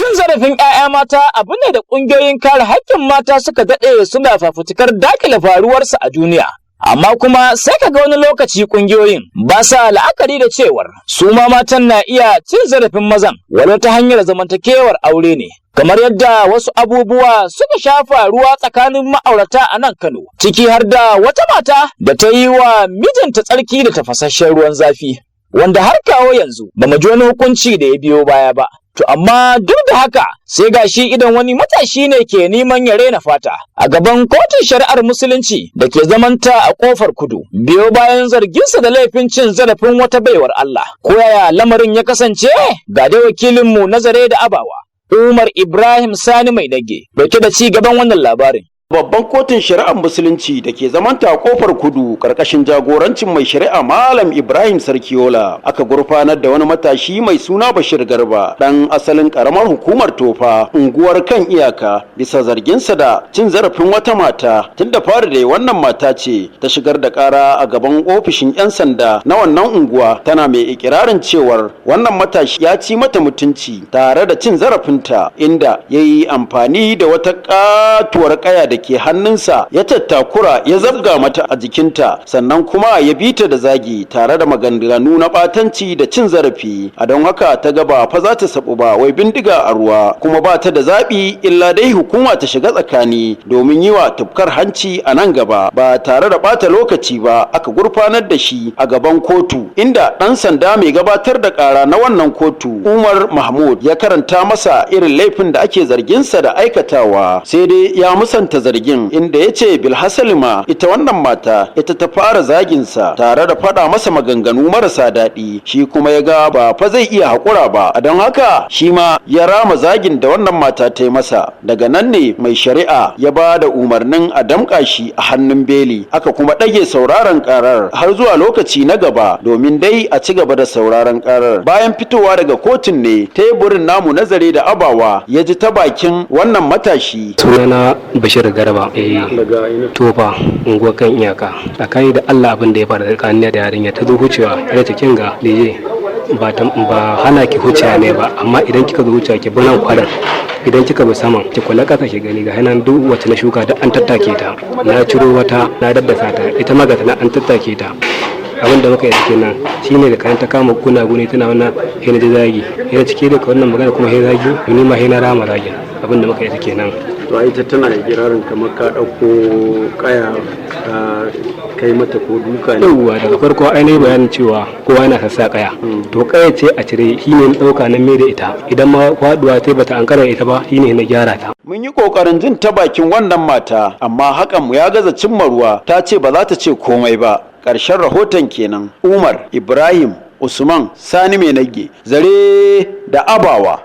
Cin zarafin 'ya'ya mata abu ne da ƙungiyoyin kare haƙƙin mata suka daɗe suna fafutukar dakile faruwarsa a duniya. Amma kuma sai ka ga wani lokaci ƙungiyoyin ba sa la'akari da cewar su ma matan na iya cin zarafin mazan walau ta hanyar zamantakewar aure ne. Kamar yadda wasu abubuwa suka shafa ruwa tsakanin ma'aurata a nan Kano, ciki har da wata mata da ta yi wa mijinta tsarki da tafasasshen ruwan zafi, wanda har kawo yanzu ba mu ji wani hukunci da ya biyo baya ba. To amma duk da haka sai gashi idan wani matashi ne ke neman ya rena fata a gaban kotun shari'ar musulunci da ke zamanta a kofar kudu biyo bayan zarginsa da laifin cin zarafin wata baiwar Allah. Ko yaya lamarin ya kasance? Ga dai wakilinmu Nazare da Abawa, Umar Ibrahim Sani Mai Dage, dauke da ci gaban wannan labarin. Babban kotun shari'ar musulunci da ke zamanta a kofar kudu karkashin jagorancin mai shari'a Malam Ibrahim Sarkiola aka gurfanar da wani matashi mai suna Bashir Garba dan asalin karamar hukumar Tofa unguwar kan iyaka bisa zarginsa da cin zarafin wata mata. Tun da fari da wannan mata ce ta shigar da kara a gaban ofishin 'yan sanda na wannan unguwa tana mai ikirarin cewar wannan matashi ya ci mata mutunci tare da cin zarafinta inda ya yi amfani da wata katuwar kaya da ke hannunsa ya tattakura ya zabga mata a jikinta sannan kuma ya bi ta da zagi tare da maganganu na batanci da cin zarafi. A don haka ta ga ba fa za ta sabu ba wai bindiga a ruwa kuma ba ta da zaɓi illa dai hukuma ta shiga tsakani domin yi wa tufkar hanci a nan gaba. Ba tare da ɓata lokaci ba aka gurfanar da shi a gaban kotu inda ɗan sanda mai gabatar da ƙara na wannan kotu Umar Mahmud ya karanta masa irin laifin da ake zarginsa da aikatawa, sai dai ya musanta zargin inda ya ce bilhassalima ita wannan mata ita ta fara zaginsa tare da faɗa masa maganganu marasa daɗi, shi kuma ya ga ba fa zai iya haƙura ba, a don haka shi ma ya rama zagin da wannan mata ta yi masa. Daga nan ne mai shari'a ya ba da umarnin a damƙa shi a hannun beli aka kuma ɗage sauraron ƙarar har zuwa lokaci na gaba domin dai a ci gaba da sauraron ƙarar. Bayan fitowa daga kotun ne teburin namu Nazare da Abawa ya ji ta bakin wannan matashi. Sunana Bashir Garba Tofa unguwar kan iyaka. Tsakani da Allah abin da ya faru tsakanin da yarinya ta zo hucewa ya ta kinga leje ba hana ki hucewa ne ba, amma idan kika zo hucewa ki bi nan kwarar, idan kika bi saman ki kula kasa ki gani ga hanan duk wacce na shuka da an tattake ta, na ciro wata na daddasa ta, ita ma ga ta an tattake ta. Abin da muka yi kenan shine da kayan ta kama guni tana wannan hina da zagi hina cike da wannan magana kuma hina zagi ni ma hina rama zagin. Abin da muka yi kenan. To ita tana ikirarin kamar ka ɗauko kaya ka kai mata ko duka ne. Yawwa daga farko ainihin bayanin cewa kowa yana sassa kaya. To kaya ce a cire shine ɗauka nan me da ita, idan ma faduwa ta bata ankara ita ba shine na gyara ta. Mun yi kokarin jin ta bakin wannan mata amma hakan mu ya gaza cimma ruwa, ta ce ba za ta ce komai ba. Ƙarshen rahoton kenan. Umar Ibrahim Usman Sani Mai Nage, Zare da Abawa.